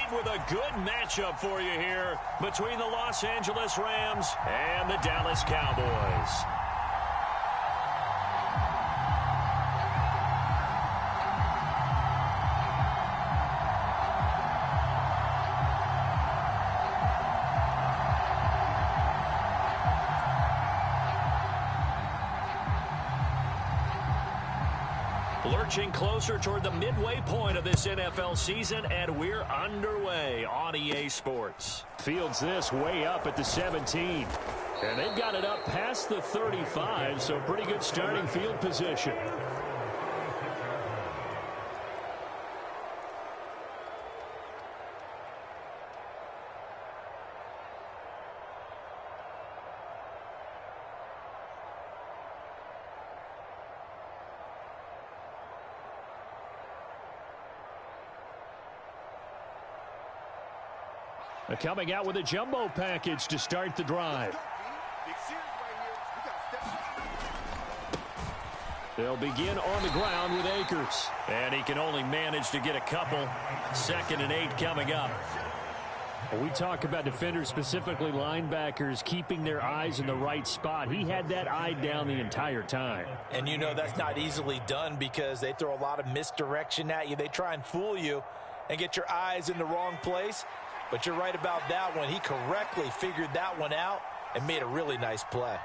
out with a good matchup for you here between the Los Angeles Rams and the Dallas Cowboys. Lurching closer toward the midway point of this NFL season, and we're underway on EA Sports. Fields this way up at the 17. And they've got it up past the 35, so pretty good starting field position. Coming out with a jumbo package to start the drive. They'll begin on the ground with Akers. And he can only manage to get a couple. 2nd and 8 coming up. We talk about defenders, specifically linebackers, keeping their eyes in the right spot. He had that eye down the entire time. And you know that's not easily done because they throw a lot of misdirection at you. They try and fool you and get your eyes in the wrong place. But you're right about that one. He correctly figured that one out and made a really nice play.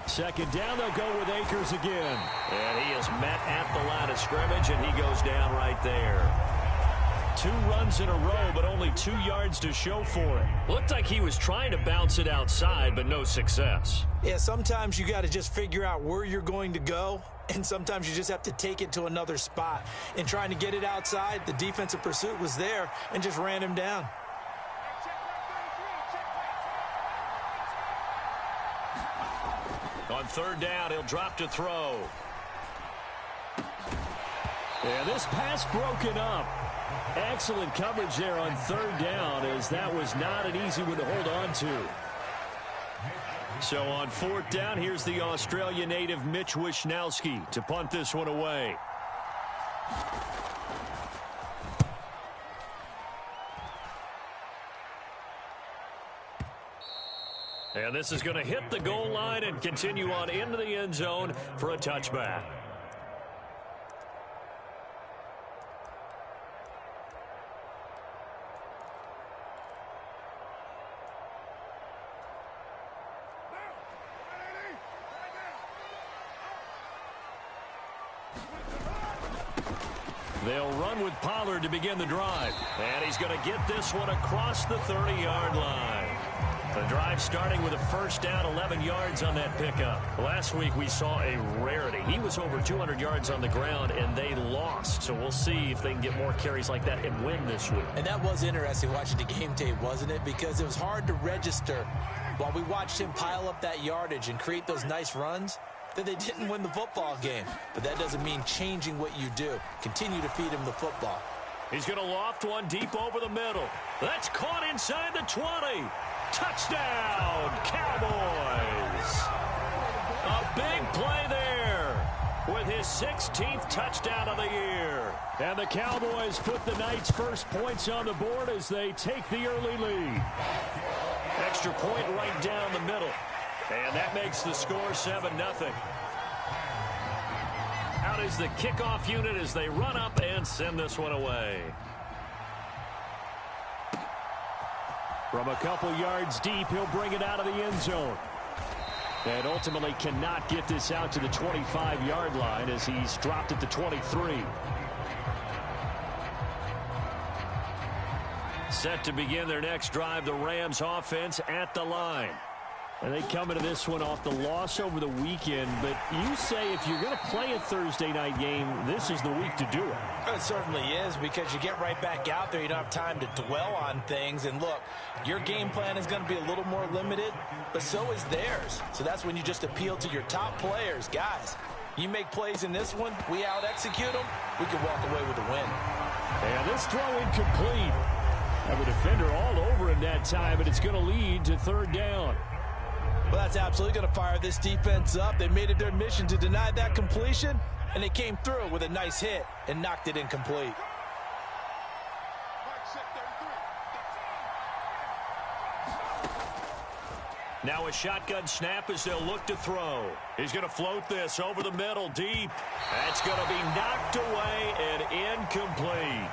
2nd down, they'll go with Akers again. And he is met at the line of scrimmage, and he goes down right there. 2 runs in a row, but only 2 yards to show for it. Looked like he was trying to bounce it outside, but no success. Yeah, sometimes you got to just figure out where you're going to go, and sometimes you just have to take it to another spot. In trying to get it outside, the defensive pursuit was there and just ran him down. On 3rd down, he'll drop to throw. And this pass broken up. Excellent coverage there on 3rd down, as that was not an easy one to hold on to. So on 4th down, here's the Australia native Mitch Wishnowsky to punt this one away. And this is going to hit the goal line and continue on into the end zone for a touchback. They'll run with Pollard to begin the drive. And he's going to get this one across the 30-yard line. The drive starting with a 1st down, 11 yards on that pickup. Last week we saw a rarity. He was over 200 yards on the ground, and they lost. So we'll see if they can get more carries like that and win this week. And that was interesting watching the game tape, wasn't it? Because it was hard to register while we watched him pile up that yardage and create those nice runs, that they didn't win the football game. But that doesn't mean changing what you do. Continue to feed him the football. He's going to loft one deep over the middle. That's caught inside the 20. Touchdown, Cowboys. A big play there with his 16th touchdown of the year. And the Cowboys put the Knights' first points on the board as they take the early lead. Extra point right down the middle. And that makes the score 7-0. Out is the kickoff unit as they run up and send this one away. From a couple yards deep, he'll bring it out of the end zone. And ultimately cannot get this out to the 25-yard line as he's dropped at the 23. Set to begin their next drive, the Rams offense at the line. And they come into this one off the loss over the weekend. But you say if you're going to play a Thursday night game, this is the week to do it. It certainly is, because you get right back out there. You don't have time to dwell on things. And look, your game plan is going to be a little more limited, but so is theirs. So that's when you just appeal to your top players. Guys, you make plays in this one, we out-execute them, we can walk away with a win. And this throw incomplete. Have a defender all over him that time, but it's going to lead to 3rd down. Well, that's absolutely going to fire this defense up. They made it their mission to deny that completion, and they came through with a nice hit and knocked it incomplete. Now a shotgun snap as they'll look to throw. He's going to float this over the middle deep. That's going to be knocked away and incomplete.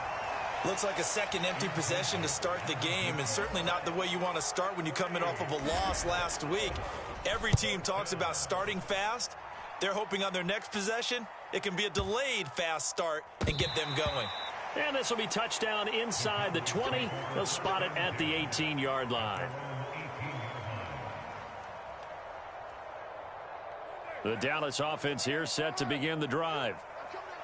Looks like a second empty possession to start the game, and certainly not the way you want to start when you come in off of a loss last week. Every team talks about starting fast. They're hoping on their next possession, it can be a delayed fast start and get them going. And this will be touchdown inside the 20. They'll spot it at the 18-yard line. The Dallas offense here set to begin the drive.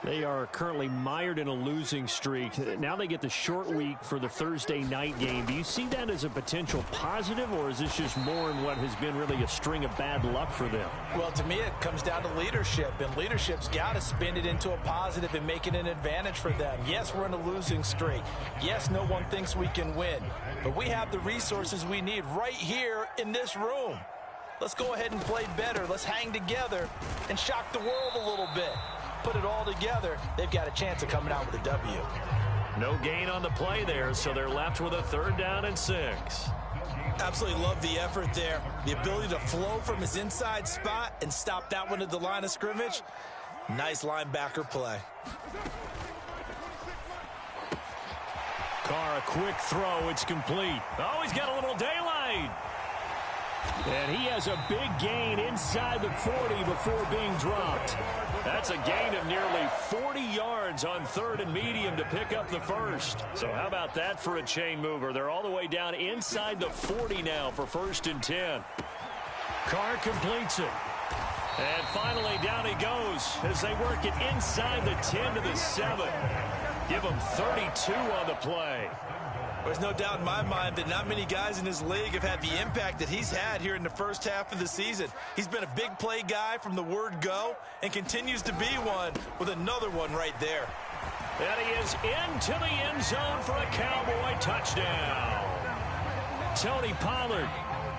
They are currently mired in a losing streak. Now they get the short week for the Thursday night game. Do you see that as a potential positive, or is this just more in what has been really a string of bad luck for them? Well, to me, it comes down to leadership, and leadership's got to spin it into a positive and make it an advantage for them. Yes, we're in a losing streak. Yes, no one thinks we can win, but we have the resources we need right here in this room. Let's go ahead and play better. Let's hang together and shock the world a little bit. Put it all together, they've got a chance of coming out with a W. No gain on the play there, so they're left with a 3rd down and 6. Absolutely love the effort there. The ability to flow from his inside spot and stop that one at the line of scrimmage. Nice linebacker play. Carr, a quick throw. It's complete. Oh, he's got a little daylight. And he has a big gain inside the 40 before being dropped. That's a gain of nearly 40 yards on 3rd and medium to pick up the first. So how about that for a chain mover? They're all the way down inside the 40 now for 1st and 10. Carr completes it. And finally down he goes as they work it inside the 10 to the 7. Give him 32 on the play. There's no doubt in my mind that not many guys in this league have had the impact that he's had here in the first half of the season. He's been a big play guy from the word go and continues to be one with another one right there. And he is into the end zone for a Cowboy touchdown. Tony Pollard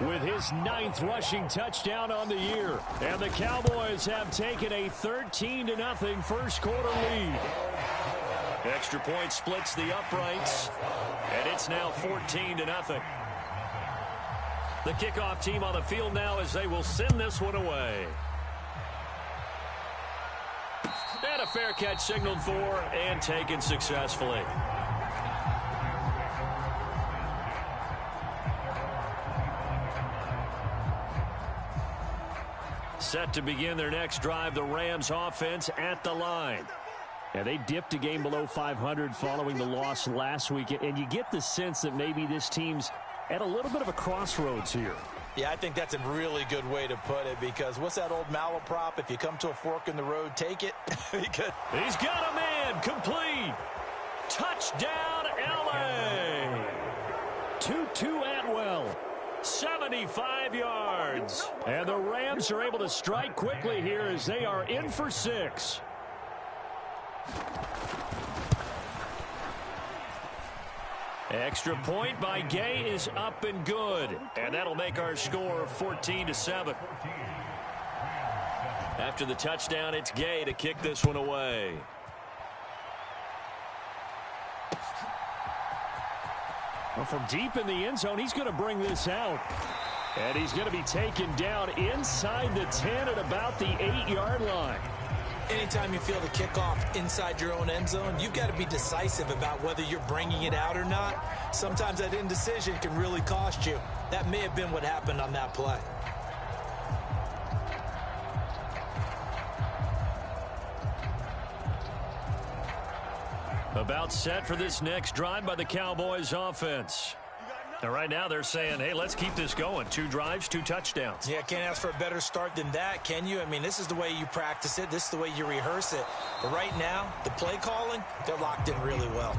with his 9th rushing touchdown on the year. And the Cowboys have taken a 13-0 first quarter lead. Extra point splits the uprights, and it's now 14-0. The kickoff team on the field now as they will send this one away. And a fair catch signaled for and taken successfully. Set to begin their next drive, the Rams offense at the line. Yeah, they dipped a game below 500 following the loss last week, and you get the sense that maybe this team's at a little bit of a crossroads here. Yeah, I think that's a really good way to put it, because what's that old malaprop? If you come to a fork in the road, take it. He's got a man, complete. Touchdown, L.A. Tutu Atwell, 75 yards. And the Rams are able to strike quickly here as they are in for 6. Extra point by Gay is up and good. And that'll make our score 14-7. After the touchdown, it's Gay to kick this one away. Well, from deep in the end zone, he's going to bring this out. And he's going to be taken down inside the 10 at about the 8-yard line. Anytime you feel the kickoff inside your own end zone, you've got to be decisive about whether you're bringing it out or not. Sometimes that indecision can really cost you. That may have been what happened on that play. About set for this next drive by the Cowboys offense. And right now they're saying, hey, let's keep this going. 2 drives, 2 touchdowns. Yeah, can't ask for a better start than that, can you? I mean, this is the way you practice it. This is the way you rehearse it. But right now, the play calling, they're locked in really well.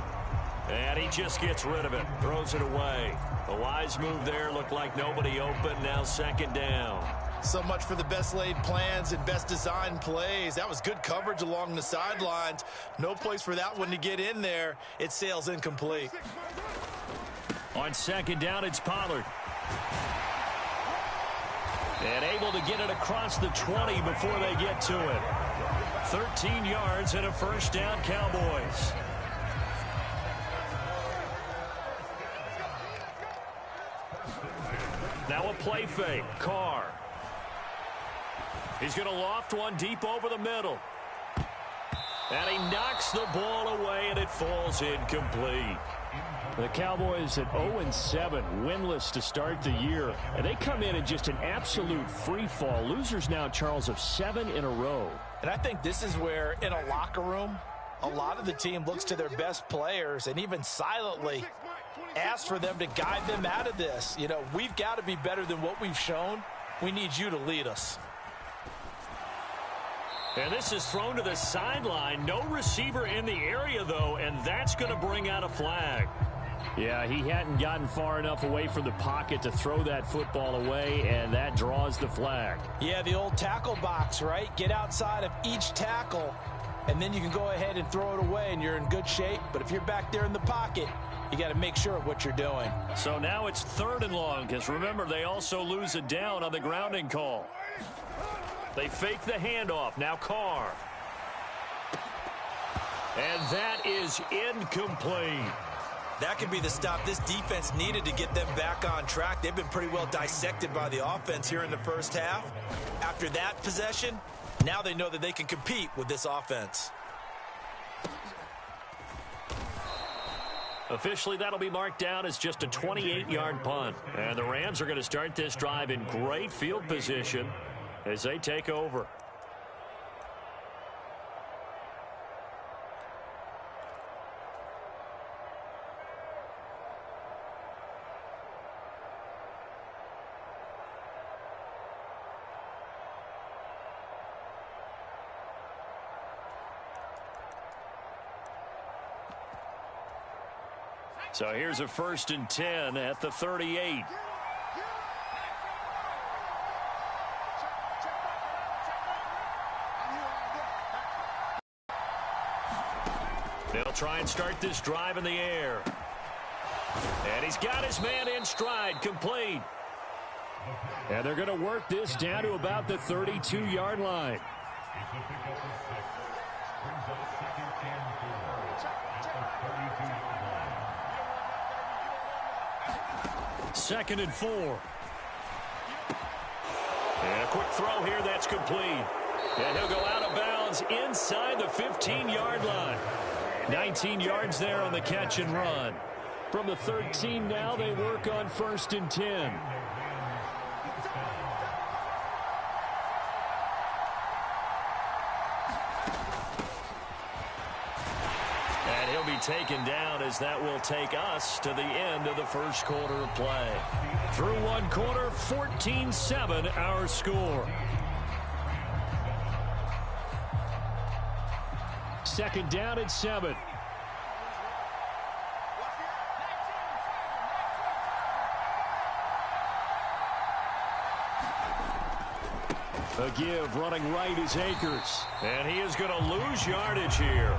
And he just gets rid of it, throws it away. A wise move there, looked like nobody open, now 2nd down. So much for the best laid plans and best designed plays. That was good coverage along the sidelines. No place for that one to get in there. It sails incomplete. On 2nd down, it's Pollard. And able to get it across the 20 before they get to it. 13 yards and a 1st down, Cowboys. Now a play fake. Carr. He's going to loft one deep over the middle. And he knocks the ball away, and it falls incomplete. The Cowboys at 0-7, winless to start the year. And they come in just an absolute free fall. Losers now, Charles, of 7 in a row. And I think this is where, in a locker room, a lot of the team looks to their best players and even silently asks for them to guide them out of this. You know, we've got to be better than what we've shown. We need you to lead us. And this is thrown to the sideline. No receiver in the area, though, and that's going to bring out a flag. Yeah, he hadn't gotten far enough away from the pocket to throw that football away, and that draws the flag. Yeah, the old tackle box, right? Get outside of each tackle, and then you can go ahead and throw it away, and you're in good shape. But if you're back there in the pocket, you got to make sure of what you're doing. So now it's 3rd and long, because remember, they also lose it down on the grounding call. They fake the handoff. Now Carr. And that is incomplete. That could be the stop this defense needed to get them back on track. They've been pretty well dissected by the offense here in the first half. After that possession, now they know that they can compete with this offense. Officially, that'll be marked down as just a 28-yard punt. And the Rams are going to start this drive in great field position as they take over. So here's a 1st and 10 at the 38. They'll try and start this drive in the air. And he's got his man in stride, complete. And they're going to work this down to about the 32-yard line. Second and 4. And a quick throw here that's complete. And he'll go out of bounds inside the 15-yard line. 19 yards there on the catch and run. From the 13 now, they work on 1st and 10. And he'll be taken down as that will take us to the end of the first quarter of play. Through one quarter, 14-7 our score. Second down at 7. A give running right is Akers. And he is going to lose yardage here.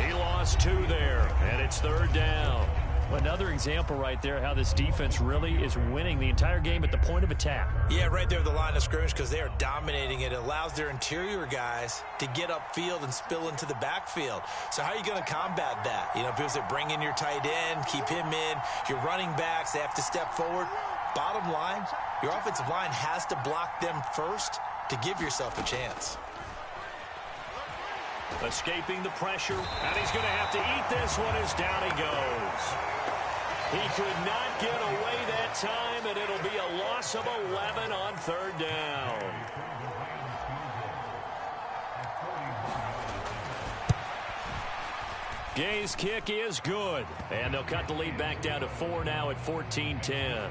He lost 2 there, and it's 3rd down. Another example right there how this defense really is winning the entire game at the point of attack. Yeah, right there at the line of scrimmage because they are dominating it. It allows their interior guys to get upfield and spill into the backfield. So how are you going to combat that? You know, because they bring in your tight end, keep him in. Your running backs, they have to step forward. Bottom line, your offensive line has to block them first to give yourself a chance. Escaping the pressure, and he's going to have to eat this one as down he goes. He could not get away that time, and it'll be a loss of 11 on 3rd down. Gay's kick is good, and they'll cut the lead back down to 4 now at 14-10.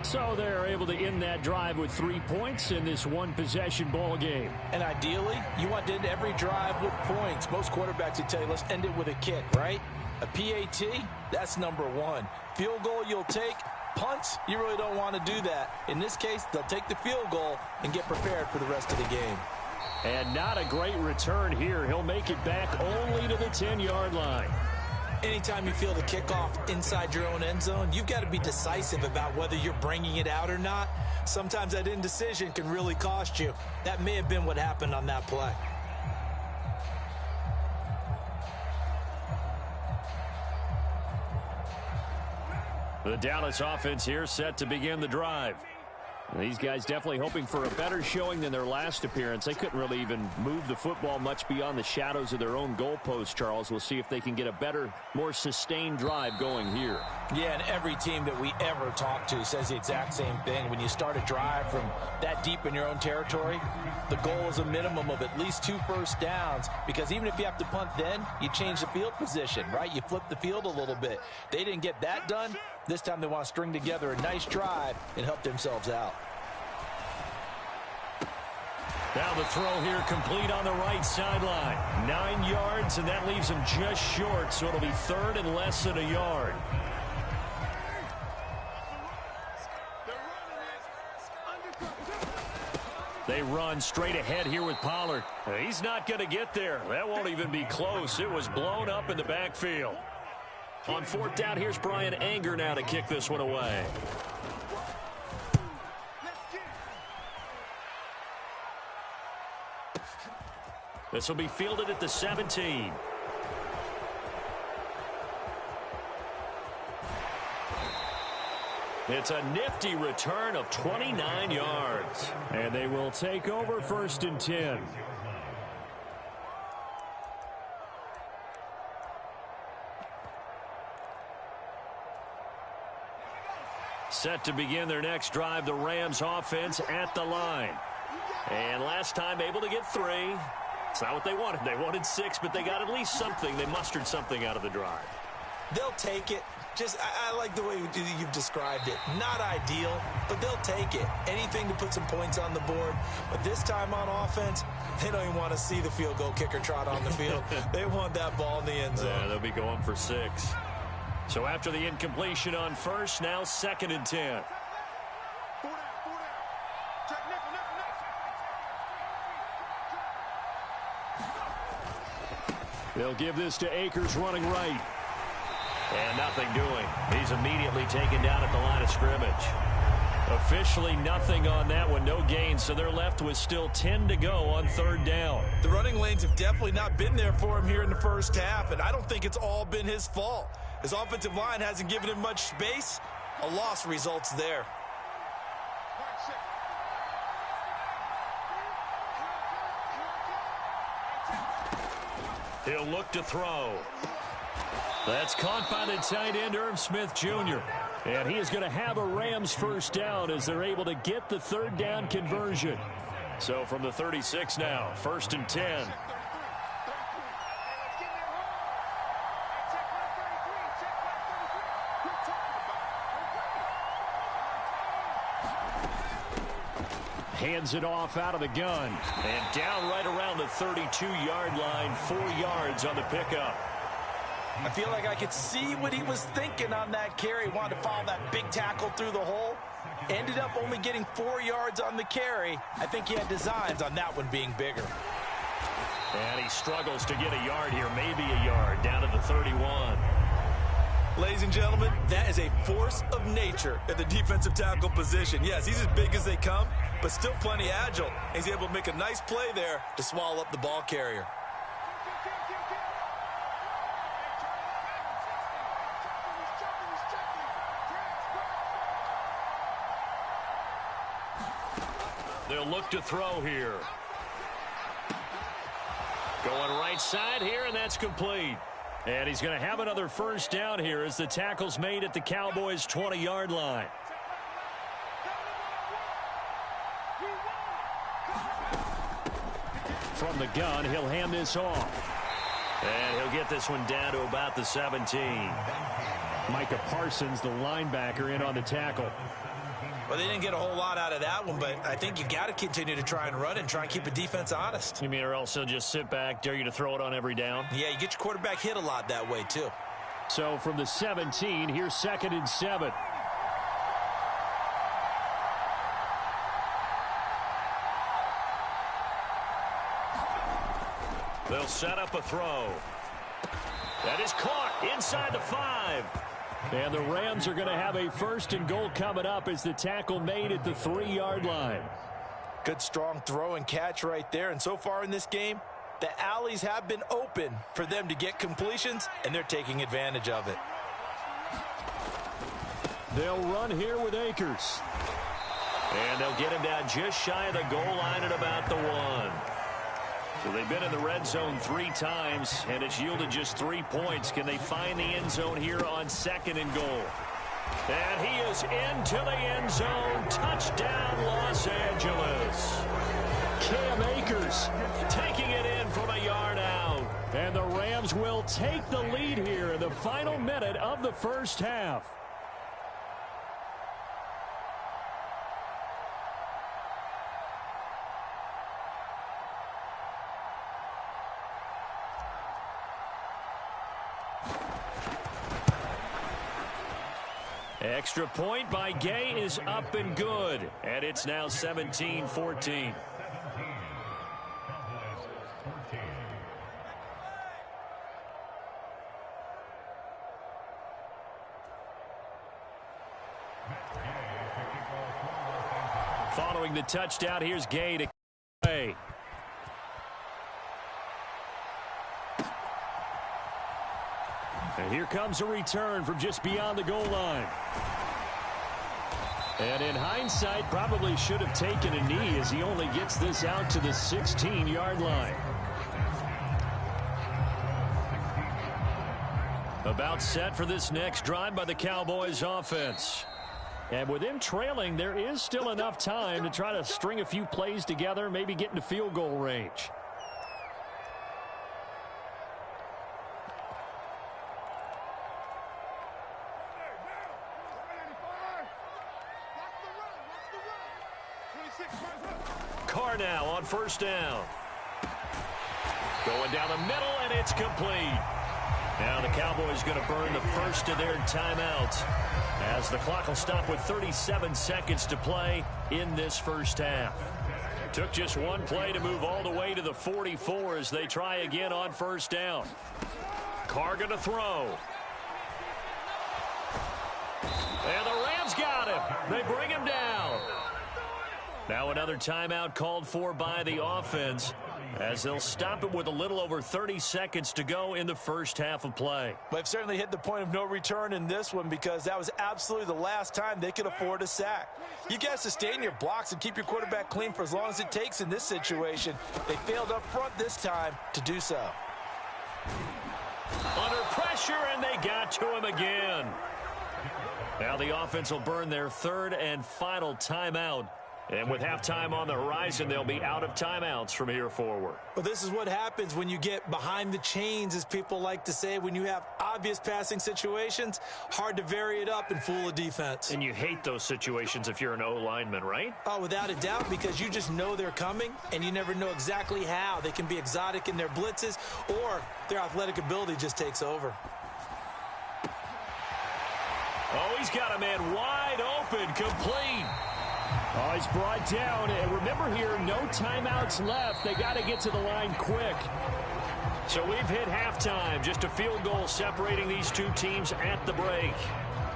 So they're able to end that drive with 3 points in this one-possession ball game. And ideally, you want to end every drive with points. Most quarterbacks would tell you, let's end it with a kick, right? A PAT, that's number 1. Field goal you'll take. Punts, you really don't want to do that. In this case, they'll take the field goal and get prepared for the rest of the game. And not a great return here. He'll make it back only to the 10-yard line. Anytime you feel the kickoff inside your own end zone, you've got to be decisive about whether you're bringing it out or not. Sometimes that indecision can really cost you. That may have been what happened on that play. The Dallas offense here set to begin the drive. These guys definitely hoping for a better showing than their last appearance. They couldn't really even move the football much beyond the shadows of their own goalpost, Charles. We'll see if they can get a better, more sustained drive going here. Yeah, and every team that we ever talk to says the exact same thing. When you start a drive from that deep in your own territory, the goal is a minimum of at least 2 first downs, because even if you have to punt then, you change the field position, right? You flip the field a little bit. They didn't get that done. This time they want to string together a nice drive and help themselves out. Now the throw here complete on the right sideline. 9 yards, and that leaves him just short, so it'll be 3rd and less than a yard. They run straight ahead here with Pollard. He's not going to get there. That won't even be close. It was blown up in the backfield. On 4th down, here's Brian Anger now to kick this one away. This will be fielded at the 17. It's a nifty return of 29 yards. And they will take over 1st and 10. Set to begin their next drive, the Rams offense at the line. And last time able to get 3. It's not what they wanted. They wanted 6, but they got at least something. They mustered something out of the drive. They'll take it. I like the way you've described it. Not ideal, but they'll take it. Anything to put some points on the board. But this time on offense, they don't even want to see the field goal kicker trot on the field. They want that ball in the end zone. Yeah, they'll be going for 6. So after the incompletion on 1st, now 2nd and 10. They'll give this to Akers running right. And nothing doing. He's immediately taken down at the line of scrimmage. Officially nothing on that one. No gain, so they're left with still 10 to go on 3rd down. The running lanes have definitely not been there for him here in the first half, and I don't think it's all been his fault. His offensive line hasn't given him much space. A loss results there. He'll look to throw. That's caught by the tight end, Irv Smith Jr. And he is going to have a Rams 1st down as they're able to get the 3rd down conversion. So from the 36 now, 1st and 10. Hands it off out of the gun. And down right around the 32-yard line, 4 yards on the pickup. I feel like I could see what he was thinking on that carry. Wanted to follow that big tackle through the hole. Ended up only getting 4 yards on the carry. I think he had designs on that one being bigger. And he struggles to get a yard here, maybe a yard, down to the 31. Ladies and gentlemen, that is a force of nature at the defensive tackle position. Yes, he's as big as they come, but still plenty agile. He's able to make a nice play there to swallow up the ball carrier. They'll look to throw here. Going right side here, and that's complete. And he's going to have another 1st down here as the tackle's made at the Cowboys' 20-yard line. From the gun, he'll hand this off. And he'll get this one down to about the 17. Micah Parsons, the linebacker, in on the tackle. Well, they didn't get a whole lot out of that one, but I think you got to continue to try and run and try and keep the defense honest. You mean or else he'll just sit back, dare you to throw it on every down? Yeah, you get your quarterback hit a lot that way, too. So from the 17, here's 2nd and 7. They'll set up a throw. That is caught inside the 5. And the Rams are going to have a 1st and goal coming up as the tackle made at the 3-yard line. Good strong throw and catch right there. And so far in this game, the alleys have been open for them to get completions, and they're taking advantage of it. They'll run here with Akers. And they'll get him down just shy of the goal line at about the 1. So they've been in the red zone 3 times, and it's yielded just 3 points. Can they find the end zone here on 2nd and goal? And he is into the end zone. Touchdown, Los Angeles. Cam Akers Taking it in from a yard out. And the Rams will take the lead here in the final minute of the first half. Extra point by Gay is up and good. And it's now 17-14. Following the touchdown, here's Gay to play. And here comes a return from just beyond the goal line. And in hindsight, probably should have taken a knee as he only gets this out to the 16-yard line. About set for this next drive by the Cowboys offense. And with him trailing, there is still enough time to try to string a few plays together, maybe get into field goal range. Carr now on first down. Going down the middle, and it's complete. Now the Cowboys going to burn the first of their timeouts as the clock will stop with 37 seconds to play in this first half. Took just one play to move all the way to the 44 as they try again on first down. Carr going to throw. And the Rams got him. They bring him down. Now another timeout called for by the offense as they'll stop it with a little over 30 seconds to go in the first half of play. They've certainly hit the point of no return in this one because that was absolutely the last time they could afford a sack. You got to sustain your blocks and keep your quarterback clean for as long as it takes in this situation. They failed up front this time to do so. Under pressure, and they got to him again. Now the offense will burn their third and final timeout. And with halftime on the horizon, they'll be out of timeouts from here forward. Well, this is what happens when you get behind the chains, as people like to say. When you have obvious passing situations, hard to vary it up and fool a defense. And you hate those situations if you're an O-lineman, right? Oh, without a doubt, because you just know they're coming, and you never know exactly how. They can be exotic in their blitzes, or their athletic ability just takes over. Oh, he's got a man wide open, complete. Oh, he's brought down. And remember here, no timeouts left. They got to get to the line quick. So we've hit halftime. Just a field goal separating these two teams at the break.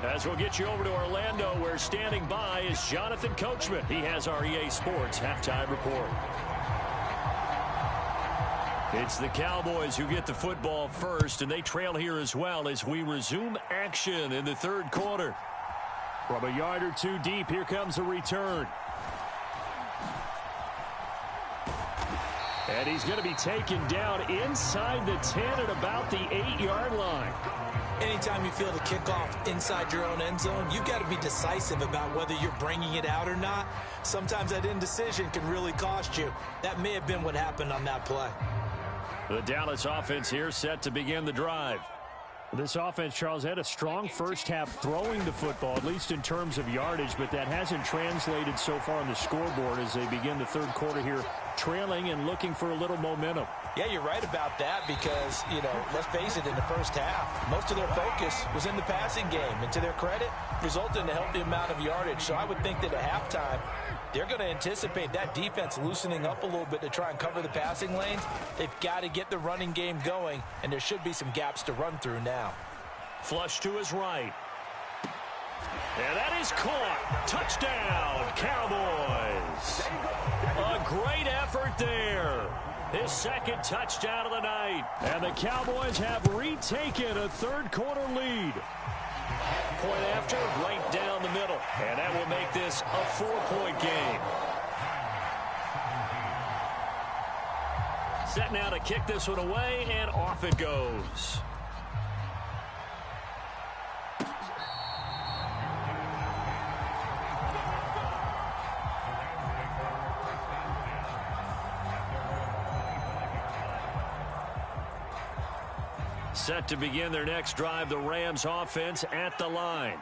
As we'll get you over to Orlando, where standing by is Jonathan Coachman. He has our EA Sports halftime report. It's the Cowboys who get the football first, and they trail here as well as we resume action in the third quarter. From a yard or two deep, here comes a return. And he's going to be taken down inside the 10 at about the 8-yard line. Anytime you feel the kickoff inside your own end zone, you've got to be decisive about whether you're bringing it out or not. Sometimes that indecision can really cost you. That may have been what happened on that play. The Dallas offense here set to begin the drive. This offense, Charles, had a strong first half throwing the football, at least in terms of yardage, but that hasn't translated so far on the scoreboard as they begin the third quarter here, trailing and looking for a little momentum. Yeah, you're right about that because, let's face it, in the first half, most of their focus was in the passing game. And to their credit, resulted in a healthy amount of yardage. So I would think that at halftime, they're going to anticipate that defense loosening up a little bit to try and cover the passing lanes. They've got to get the running game going, and there should be some gaps to run through now. Flush to his right. And that is caught. Touchdown, Cowboys. A great effort there. His second touchdown of the night. And the Cowboys have retaken a third quarter lead. point after, right down the middle. And that will make this a 4-point game. Set now to kick this one away, and off it goes. Set to begin their next drive, the Rams offense at the line.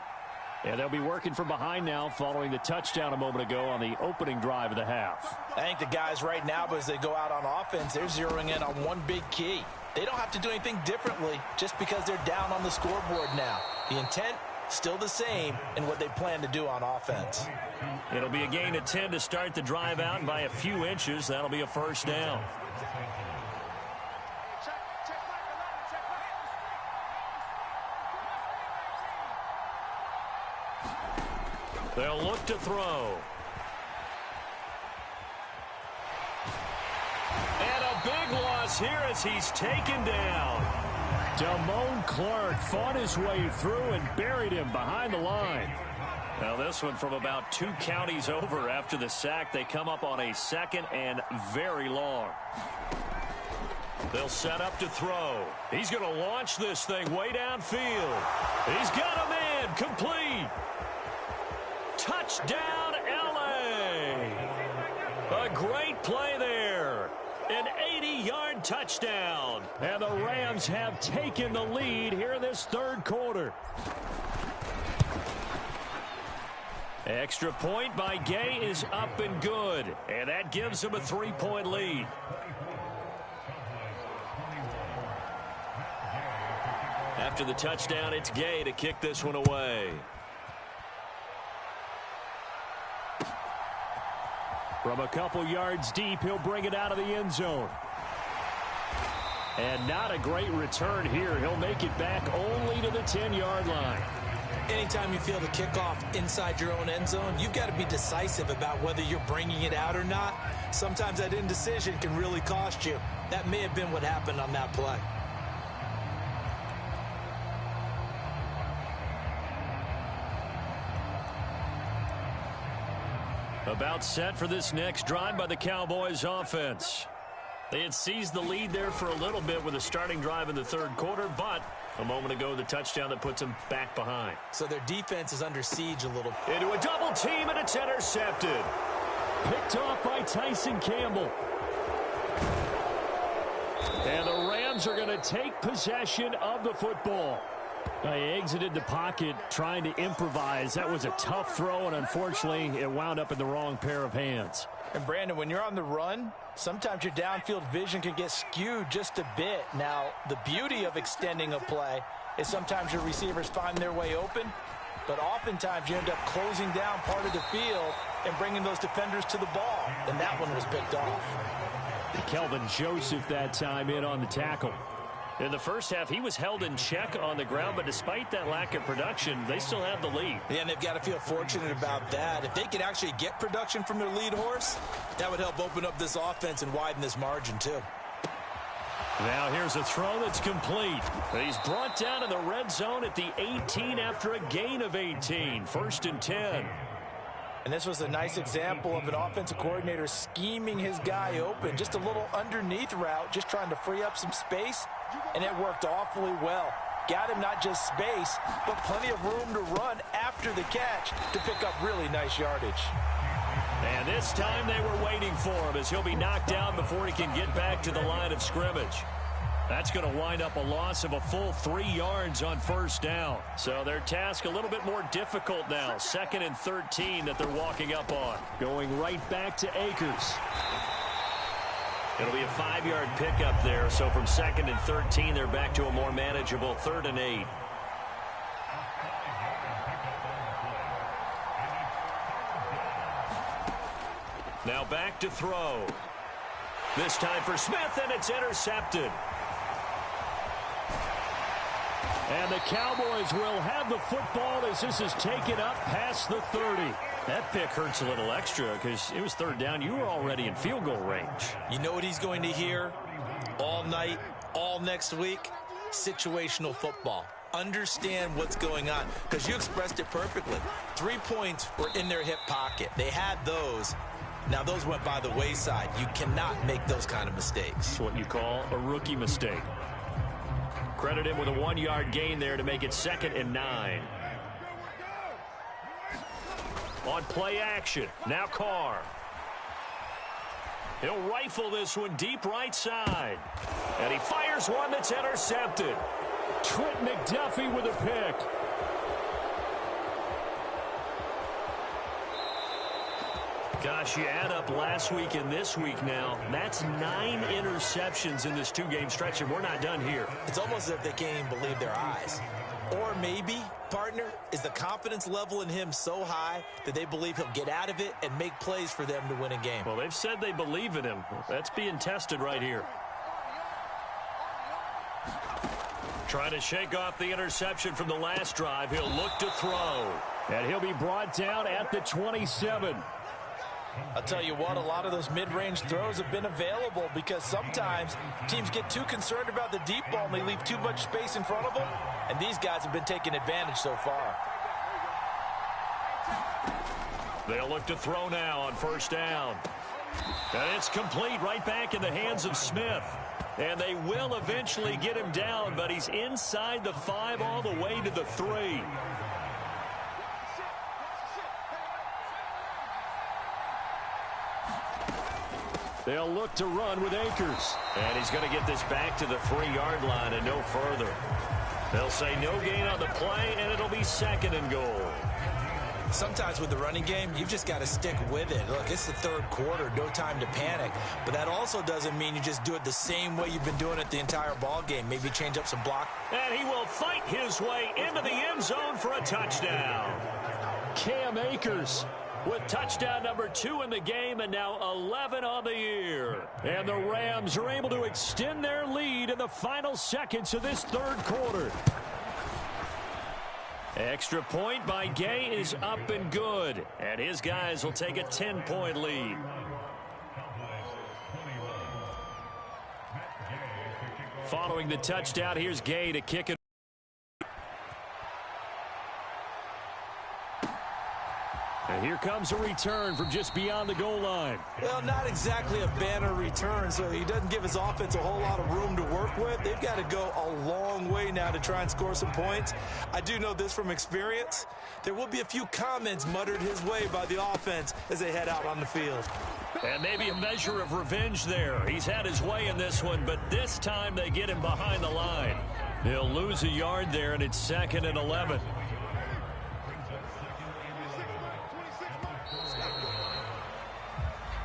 And they'll be working from behind now following the touchdown a moment ago on the opening drive of the half. I think the guys right now, as they go out on offense, they're zeroing in on one big key. They don't have to do anything differently just because they're down on the scoreboard now. The intent, still the same in what they plan to do on offense. It'll be a gain of 10 to start the drive out, and by a few inches, that'll be a first down. They'll look to throw. And a big loss here as he's taken down. Damone Clark fought his way through and buried him behind the line. Now this one from about 2 counties over after the sack. They come up on a second and very long. They'll set up to throw. He's going to launch this thing way downfield. He's got a man complete. Touchdown, L.A. A great play there. An 80-yard touchdown. And the Rams have taken the lead here in this third quarter. Extra point by Gay is up and good. And that gives them a 3-point lead. After the touchdown, it's Gay to kick this one away. From a couple yards deep, he'll bring it out of the end zone. And not a great return here. He'll make it back only to the 10-yard line. Anytime you feel the kickoff inside your own end zone, you've got to be decisive about whether you're bringing it out or not. Sometimes that indecision can really cost you. That may have been what happened on that play. About set for this next drive by the Cowboys offense. They had seized the lead there for a little bit with a starting drive in the third quarter, but a moment ago the touchdown that puts them back behind. So their defense is under siege a little. Into a double team, and it's intercepted. Picked off by Tyson Campbell. And the Rams are going to take possession of the football. He exited the pocket trying to improvise. That was a tough throw, and unfortunately, it wound up in the wrong pair of hands. And, Brandon, when you're on the run, sometimes your downfield vision can get skewed just a bit. Now, the beauty of extending a play is sometimes your receivers find their way open, but oftentimes you end up closing down part of the field and bringing those defenders to the ball. And that one was picked off. Kelvin Joseph that time in on the tackle. In the first half, he was held in check on the ground, but despite that lack of production, they still have the lead. Yeah, and they've got to feel fortunate about that. If they could actually get production from their lead horse, that would help open up this offense and widen this margin, too. Now here's a throw that's complete. He's brought down in the red zone at the 18 after a gain of 18. 1st and 10. And this was a nice example of an offensive coordinator scheming his guy open. Just a little underneath route, just trying to free up some space, and it worked awfully well. Got him not just space, but plenty of room to run after the catch to pick up really nice yardage. And this time they were waiting for him as he'll be knocked down before he can get back to the line of scrimmage. That's going to wind up a loss of a full 3 yards on 1st down. So their task a little bit more difficult now. 2nd and 13 that they're walking up on. Going right back to Akers. It'll be a 5-yard pickup there. So from 2nd and 13, they're back to a more manageable 3rd and 8. Now back to throw. This time for Smith, and it's intercepted. And the Cowboys will have the football as this is taken up past the 30. That pick hurts a little extra because it was 3rd down. You were already in field goal range. You know what he's going to hear all night, all next week? Situational football. understand what's going on, because you expressed it perfectly. 3 points were in their hip pocket. They had those. Now, those went by the wayside. You cannot make those kind of mistakes. It's what you call a rookie mistake. Credit him with a 1-yard gain there to make it 2nd and 9. On play action, now Carr. He'll rifle this one deep right side. And he fires one that's intercepted. Trent McDuffie with a pick. Gosh, you add up last week and this week now. That's 9 interceptions in this 2-game stretch, and we're not done here. It's almost as if they can't even believe their eyes. Or maybe, partner, is the confidence level in him so high that they believe he'll get out of it and make plays for them to win a game. Well, they've said they believe in him. That's being tested right here. Trying to shake off the interception from the last drive. He'll look to throw. And he'll be brought down at the 27. I'll tell you what, a lot of those mid-range throws have been available because sometimes teams get too concerned about the deep ball and they leave too much space in front of them, and these guys have been taking advantage so far. They'll look to throw now on 1st down. And it's complete right back in the hands of Smith. And they will eventually get him down, but he's inside the 5 all the way to the 3. They'll look to run with Akers. And he's going to get this back to the 3-yard line and no further. They'll say no gain on the play, and it'll be 2nd and goal. Sometimes with the running game, you've just got to stick with it. Look, it's the 3rd quarter, no time to panic. But that also doesn't mean you just do it the same way you've been doing it the entire ball game. Maybe change up some block. And he will fight his way into the end zone for a touchdown. Cam Akers with touchdown number 2 in the game, and now 11 on the year. And the Rams are able to extend their lead in the final seconds of this 3rd quarter. Extra point by Gay is up and good. And his guys will take a 10-point lead. Following the touchdown, here's Gay to kick it. And here comes a return from just beyond the goal line. Well, not exactly a banner return, so he doesn't give his offense a whole lot of room to work with. They've got to go a long way now to try and score some points. I do know this from experience. There will be a few comments muttered his way by the offense as they head out on the field. And maybe a measure of revenge there. He's had his way in this one, but this time they get him behind the line. He'll lose a yard there, and it's 2nd and 11.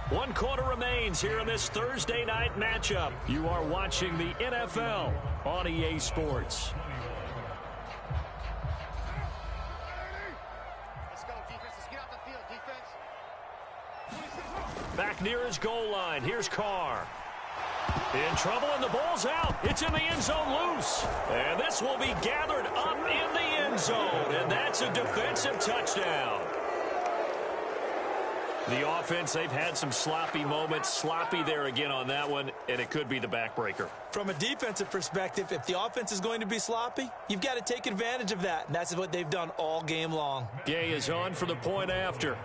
One quarter remains here in this Thursday night matchup. You are watching the NFL on EA Sports. Let's go, defense. Let's get off the field, defense. Back near his goal line. Here's Carr. In trouble, and the ball's out. It's in the end zone loose. And this will be gathered up in the end zone. And that's a defensive touchdown. The offense, they've had some sloppy moments. Sloppy there again on that one, and it could be the backbreaker. From a defensive perspective, if the offense is going to be sloppy, you've got to take advantage of that, and that's what they've done all game long. Gay is on for the point after.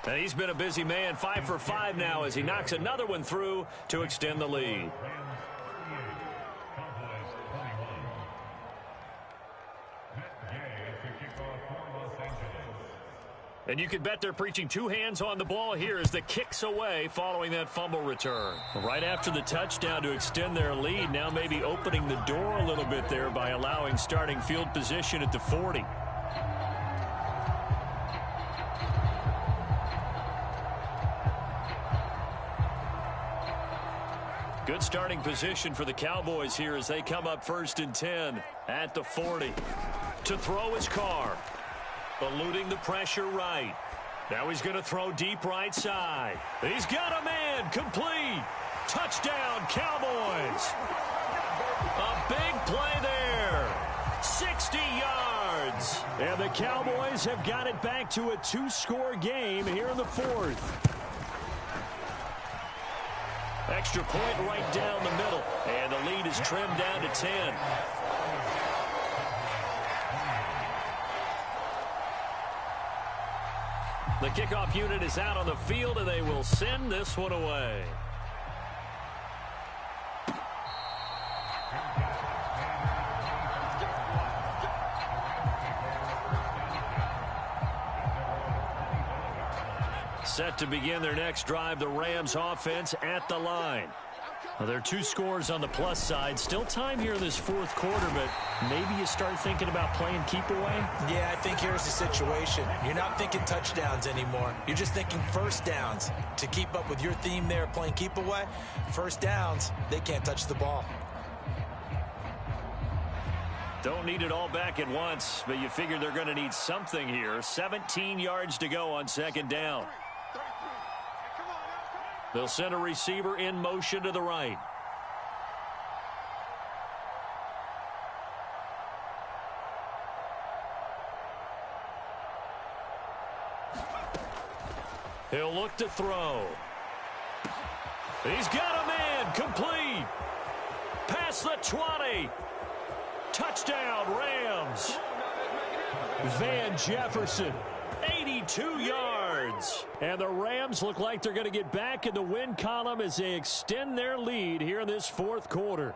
And he's been a busy man, 5 for 5 now as he knocks another one through to extend the lead. And you can bet they're preaching 2 hands on the ball here as the kick's away following that fumble return. Right after the touchdown to extend their lead, now maybe opening the door a little bit there by allowing starting field position at the 40. Good starting position for the Cowboys here as they come up 1st and 10 at the 40. To throw his Carr. Eluding the pressure right. Now he's going to throw deep right side. He's got a man. Complete. Touchdown, Cowboys. A big play there. 60 yards. And the Cowboys have got it back to a 2-score game here in the 4th. Extra point right down the middle. And the lead is trimmed down to 10. The kickoff unit is out on the field, and they will send this one away. Set to begin their next drive, the Rams offense at the line. Well, there are 2 scores on the plus side. Still time here in this fourth quarter, but maybe you start thinking about playing keep away? Yeah, I think here's the situation. You're not thinking touchdowns anymore. You're just thinking first downs. To keep up with your theme there, playing keep away, first downs, they can't touch the ball. Don't need it all back at once, but you figure they're going to need something here. 17 yards to go on second down. They'll send a receiver in motion to the right. He'll look to throw. He's got a man. Complete. Past the 20. Touchdown, Rams. Van Jefferson. 82 yards. And the Rams look like they're going to get back in the win column as they extend their lead here in this fourth quarter.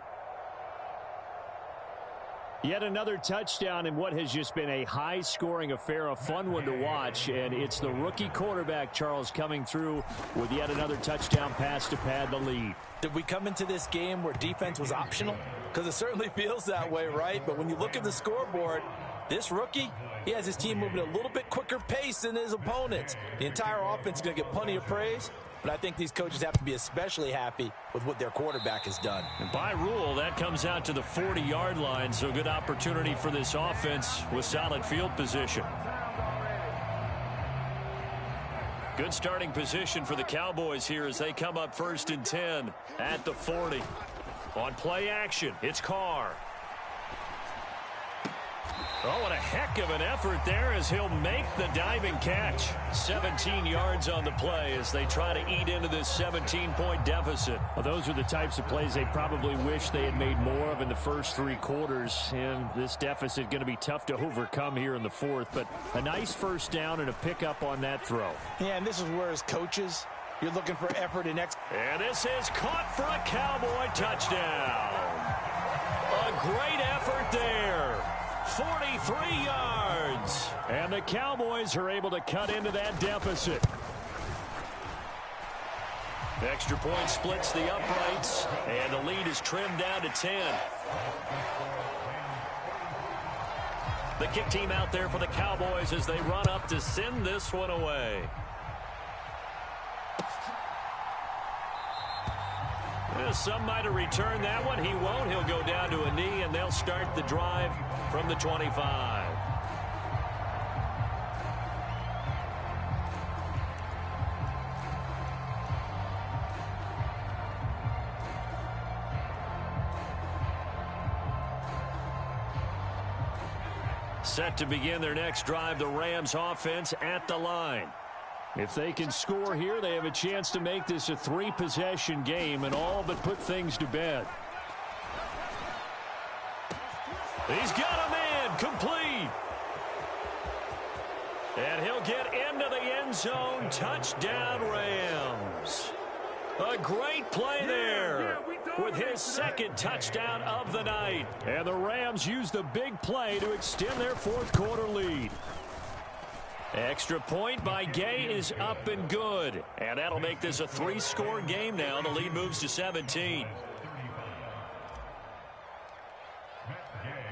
Yet another touchdown in what has just been a high-scoring affair, a fun one to watch. And it's the rookie quarterback, Charles, coming through with yet another touchdown pass to pad the lead. Did we come into this game where defense was optional? Because it certainly feels that way, right? But when you look at the scoreboard, this rookie, he has his team moving at a little bit quicker pace than his opponents. The entire offense is going to get plenty of praise, but I think these coaches have to be especially happy with what their quarterback has done. And by rule, that comes out to the 40-yard line, so good opportunity for this offense with solid field position. Good starting position for the Cowboys here as they come up 1st and 10 at the 40. On play action, it's Carr. Oh, what a heck of an effort there as he'll make the diving catch. 17 yards on the play as they try to eat into this 17-point deficit. Well, those are the types of plays they probably wish they had made more of in the first 3 quarters. And this deficit going to be tough to overcome here in the fourth. But a nice first down and a pickup on that throw. Yeah, and this is where as coaches, you're looking for effort and And this is caught for a Cowboy touchdown. A great effort there. 43 yards. And the Cowboys are able to cut into that deficit. Extra point splits the uprights, and the lead is trimmed down to 10. The kick team out there for the Cowboys as they run up to send this one away. Some might have returned that one. He won't. He'll go down to a knee, and they'll start the drive from the 25. Set to begin their next drive, the Rams offense at the line. If they can score here, they have a chance to make this a 3-possession game and all but put things to bed. He's got a man. Complete. And he'll get into the end zone. Touchdown, Rams. A great play there with his second touchdown of the night. And the Rams use the big play to extend their fourth quarter lead. Extra point by Gay is up and good. And that'll make this a 3-score game now. The lead moves to 17.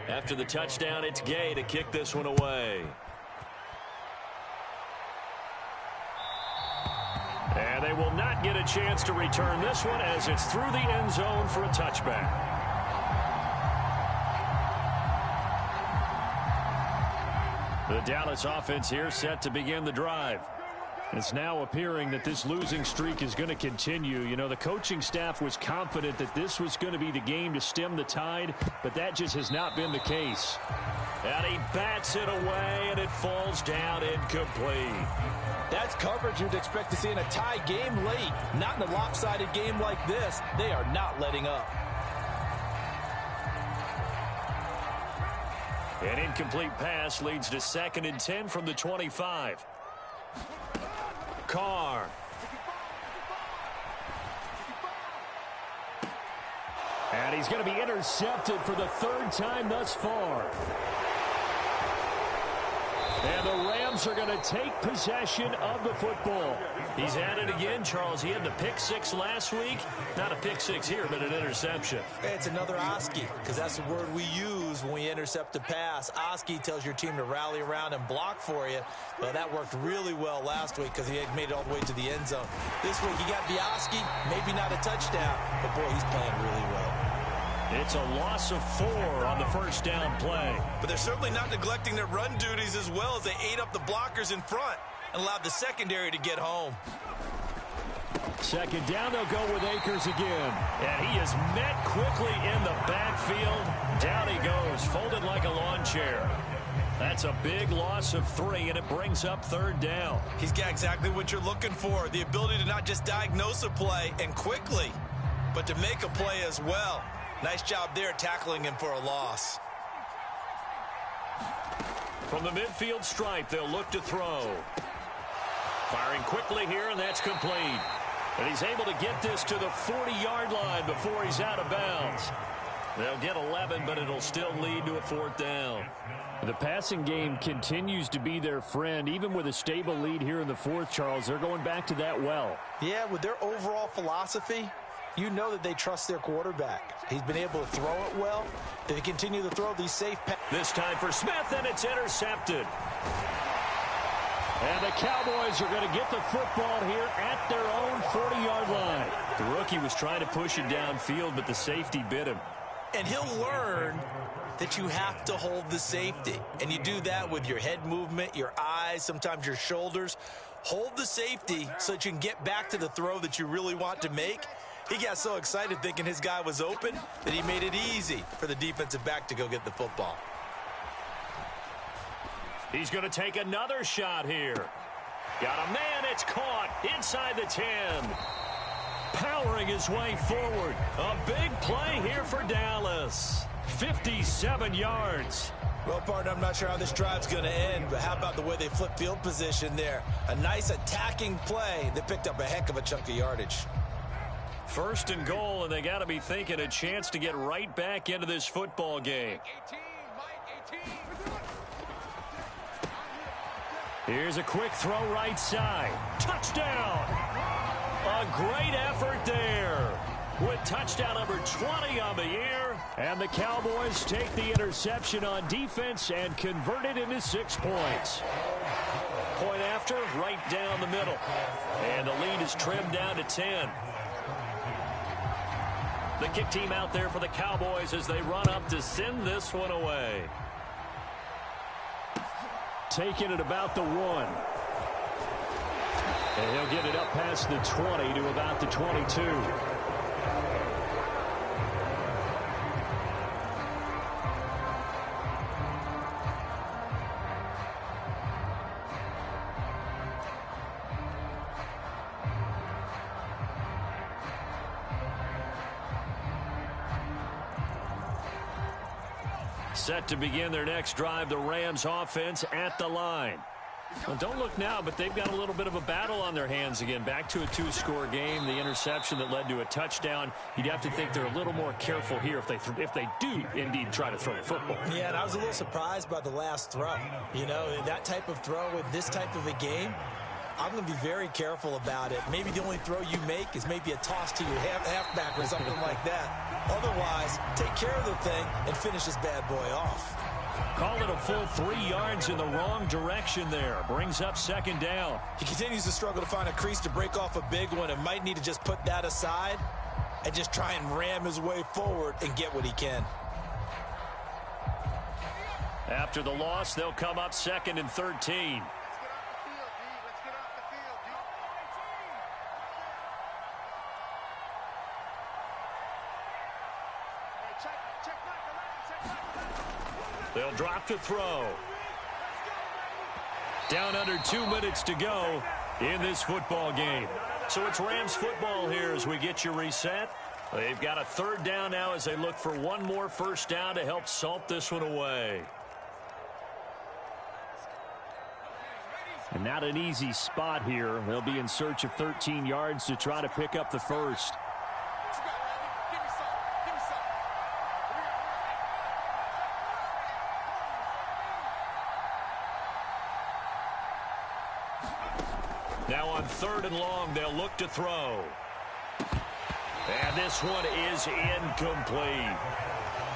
After the touchdown, it's Gay to kick this one away. And they will not get a chance to return this one as it's through the end zone for a touchback. The Dallas offense here set to begin the drive. It's now appearing that this losing streak is going to continue. You know, the coaching staff was confident that this was going to be the game to stem the tide, but that just has not been the case. And he bats it away, and it falls down incomplete. That's coverage you'd expect to see in a tie game late. Not in a lopsided game like this. They are not letting up. An incomplete pass leads to 2nd and 10 from the 25. Carr. And he's going to be intercepted for the 3rd time thus far. And the Rams are going to take possession of the football. He's at it again, Charles. He had the pick 6 last week. Not a pick 6 here, but an interception. It's another Oski, because that's the word we use when we intercept a pass. Oski tells your team to rally around and block for you. Well, that worked really well last week because he had made it all the way to the end zone. This week he got the Oski, maybe not a touchdown, but boy, he's playing really well. It's a loss of 4 on the first down play. But they're certainly not neglecting their run duties as well as they ate up the blockers in front and allowed the secondary to get home. 2nd down, they'll go with Akers again. And he is met quickly in the backfield. Down he goes, folded like a lawn chair. That's a big loss of 3, and it brings up 3rd down. He's got exactly what you're looking for, the ability to not just diagnose a play and quickly, but to make a play as well. Nice job there tackling him for a loss. From the midfield stripe, they'll look to throw. Firing quickly here, and that's complete. And he's able to get this to the 40-yard line before he's out of bounds. They'll get 11, but it'll still lead to a 4th down. The passing game continues to be their friend. Even with a stable lead here in the 4th, Charles, they're going back to that well. Yeah, with their overall philosophy, you know that they trust their quarterback. He's been able to throw it well. They continue to throw these safe passes. This time for Smith, and it's intercepted. And the Cowboys are going to get the football here at their own 40-yard line. The rookie was trying to push it downfield, but the safety bit him. And he'll learn that you have to hold the safety. And you do that with your head movement, your eyes, sometimes your shoulders. Hold the safety so that you can get back to the throw that you really want to make. He got so excited thinking his guy was open that he made it easy for the defensive back to go get the football. He's going to take another shot here. Got a man, it's caught inside the 10. Powering his way forward. A big play here for Dallas. 57 yards. Well, partner, I'm not sure how this drive's going to end, but how about the way they flip field position there? A nice attacking play that picked up a heck of a chunk of yardage. 1st and goal, and they got to be thinking a chance to get right back into this football game. Here's a quick throw right side. Touchdown! A great effort there with touchdown number 20 on the year. And the Cowboys take the interception on defense and convert it into 6 points. Point after, right down the middle. And the lead is trimmed down to 10. The kick team out there for the Cowboys as they run up to send this one away. Taking it about the 1. And he'll get it up past the 20 to about the 22. Set to begin their next drive, the Rams offense at the line. Well, don't look now, but they've got a little bit of a battle on their hands again. Back to a 2-score game. The interception that led to a touchdown. You'd have to think they're a little more careful here if they do indeed try to throw the football. Yeah, and I was a little surprised by the last throw. You know, that type of throw with this type of a game, I'm going to be very careful about it. Maybe the only throw you make is maybe a toss to your halfback or something like that. Otherwise, take care of the thing and finish this bad boy off. Call it a full 3 yards in the wrong direction there. Brings up 2nd down. He continues to struggle to find a crease to break off a big one and might need to just put that aside and just try and ram his way forward and get what he can. After the loss, they'll come up 2nd and 13. They'll drop to throw. Down under 2 minutes to go in this football game. So it's Rams football here as we get you reset. They've got a third down now as they look for one more first down to help salt this one away. And not an easy spot here. They'll be in search of 13 yards to try to pick up the first. Now on 3rd and long, they'll look to throw. And this one is incomplete.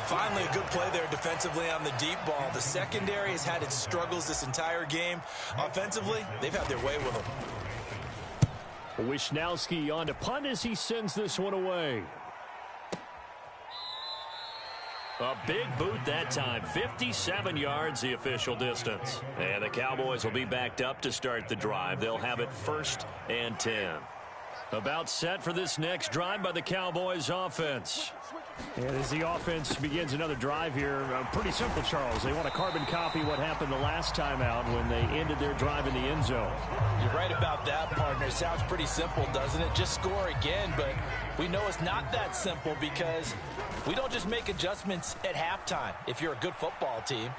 Finally, a good play there defensively on the deep ball. The secondary has had its struggles this entire game. Offensively, they've had their way with them. Wisnowski on to punt as he sends this one away. A big boot that time. 57 yards the official distance. And the Cowboys will be backed up to start the drive. They'll have it 1st and 10. About set for this next drive by the Cowboys offense. And as the offense begins another drive here, pretty simple, Charles. They want to carbon copy what happened the last time out when they ended their drive in the end zone. You're right about that, partner. It sounds pretty simple, doesn't it? Just score again, but we know it's not that simple because we don't just make adjustments at halftime if you're a good football team.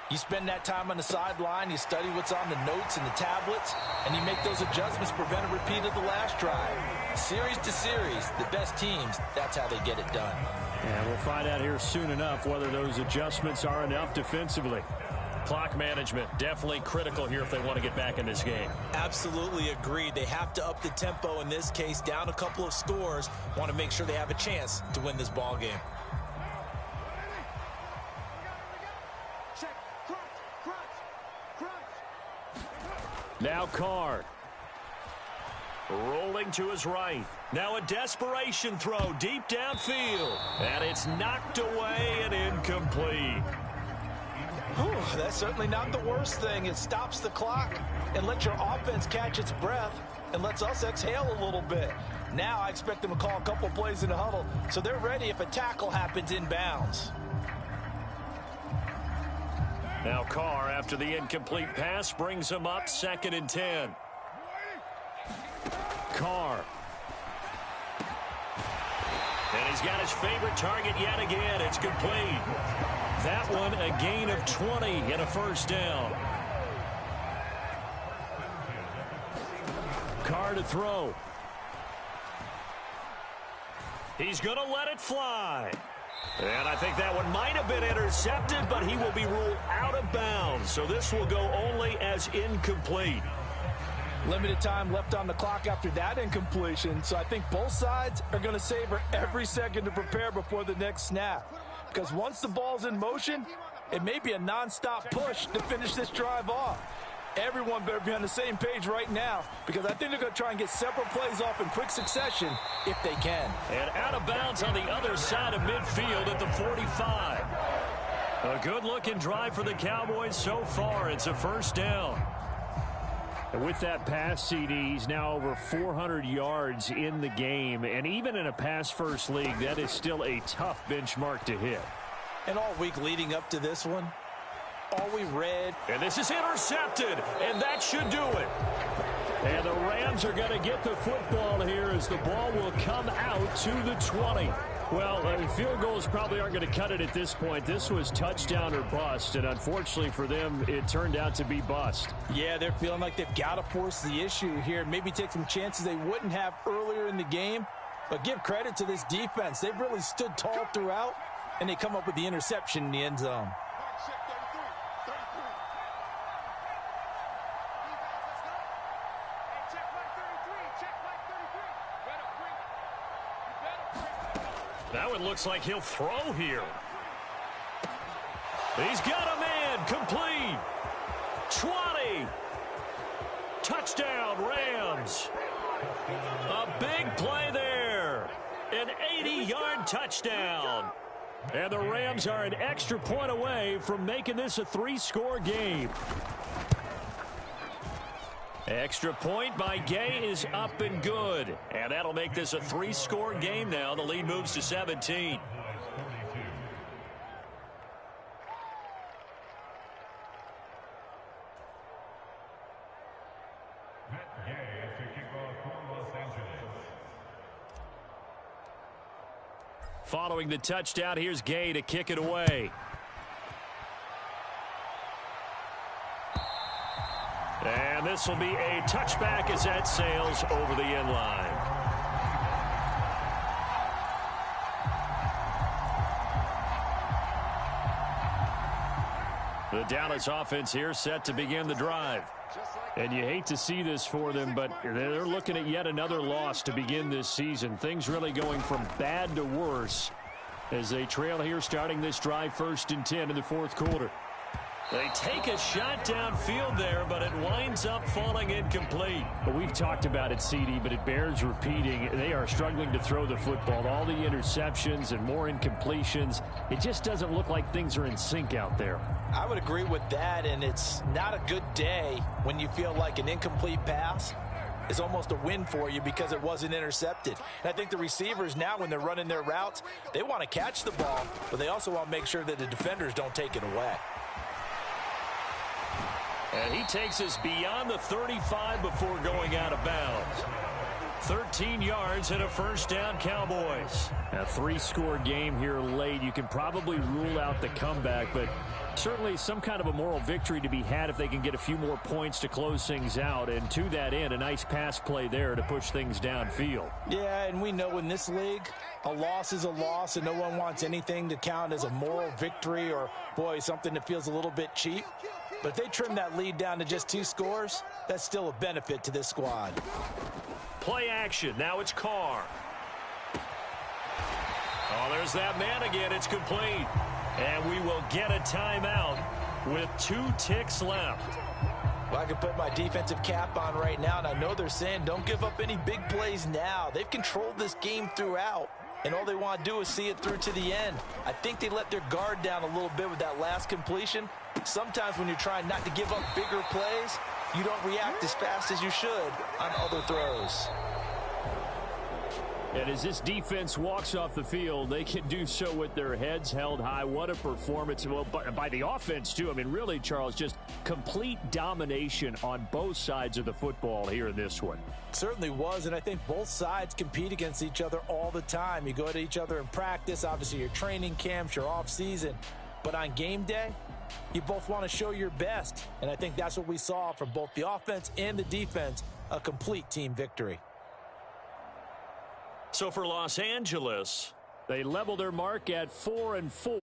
You spend that time on the sideline, you study what's on the notes and the tablets, and you make those adjustments, prevent a repeat of the last drive. Series to series, the best teams, that's how they get it done. And we'll find out here soon enough whether those adjustments are enough defensively. Clock management, definitely critical here if they want to get back in this game. Absolutely agreed. They have to up the tempo in this case, down a couple of scores, want to make sure they have a chance to win this ball game. Now Carr. Rolling to his right. Now a desperation throw deep downfield. And it's knocked away and incomplete. Whew, that's certainly not the worst thing. It stops the clock and lets your offense catch its breath and lets us exhale a little bit. Now I expect them to call a couple plays in the huddle so they're ready if a tackle happens inbounds. Now Carr, after the incomplete pass, brings him up 2nd and 10. Carr. And he's got his favorite target yet again. It's complete. That one a gain of 20 and a first down. Carr to throw. He's going to let it fly. And I think that one might have been intercepted, but he will be ruled out of bounds. So this will go only as incomplete. Limited time left on the clock after that incompletion. So I think both sides are going to savor every second to prepare before the next snap. Because once the ball's in motion, it may be a nonstop push to finish this drive off. Everyone better be on the same page right now because I think they're going to try and get several plays off in quick succession if they can. And out of bounds on the other side of midfield at the 45. A good-looking drive for the Cowboys so far. It's a first down. And with that pass, CD, he's now over 400 yards in the game. And even in a pass-first league, that is still a tough benchmark to hit. And all week leading up to this one, all we read. And this is intercepted, and that should do it. And the Rams are going to get the football here as the ball will come out to the 20. Well, field goals probably aren't going to cut it at this point. This was touchdown or bust, and unfortunately for them, it turned out to be bust. Yeah, they're feeling like they've got to force the issue here, maybe take some chances they wouldn't have earlier in the game. But give credit to this defense. They've really stood tall throughout, and they come up with the interception in the end zone. Now it looks like he'll throw here. He's got a man. Complete. 20. Touchdown, Rams. A big play there. An 80-yard touchdown. And the Rams are an extra point away from making this a 3-score game. Extra point by Gay is up and good. And that'll make this a 3-score game now. The lead moves to 17. Following the touchdown, here's Gay to kick it away. And this will be a touchback as that sails over the end line. The Dallas offense here set to begin the drive. And you hate to see this for them, but they're looking at yet another loss to begin this season. Things really going from bad to worse as they trail here starting this drive 1st and 10 in the 4th quarter. They take a shot downfield there, but it winds up falling incomplete. Well, we've talked about it, CD, but it bears repeating. They are struggling to throw the football. All the interceptions and more incompletions. It just doesn't look like things are in sync out there. I would agree with that, and it's not a good day when you feel like an incomplete pass is almost a win for you because it wasn't intercepted. And I think the receivers now, when they're running their routes, they want to catch the ball, but they also want to make sure that the defenders don't take it away. And he takes us beyond the 35 before going out of bounds. 13 yards and a 1st down, Cowboys. A 3-score game here late. You can probably rule out the comeback, but certainly some kind of a moral victory to be had if they can get a few more points to close things out. And to that end, a nice pass play there to push things downfield. Yeah, and we know in this league, a loss is a loss, and no one wants anything to count as a moral victory or, boy, something that feels a little bit cheap. But if they trim that lead down to just 2 scores, that's still a benefit to this squad. Play action. Now it's Carr. Oh, there's that man again. It's complete. And we will get a timeout with 2 ticks left. Well, I can put my defensive cap on right now, and I know they're saying don't give up any big plays now. They've controlled this game throughout, and all they want to do is see it through to the end. I think they let their guard down a little bit with that last completion. Sometimes when you're trying not to give up bigger plays, you don't react as fast as you should on other throws. And as this defense walks off the field, they can do so with their heads held high. What a performance. Well, by the offense, too. I mean, really, Charles, just complete domination on both sides of the football here in this one. Certainly was, and I think both sides compete against each other all the time. You go to each other in practice, obviously your training camps, your off-season. But on game day, you both want to show your best. And I think that's what we saw from both the offense and the defense, a complete team victory. So for Los Angeles, they level their mark at 4-4.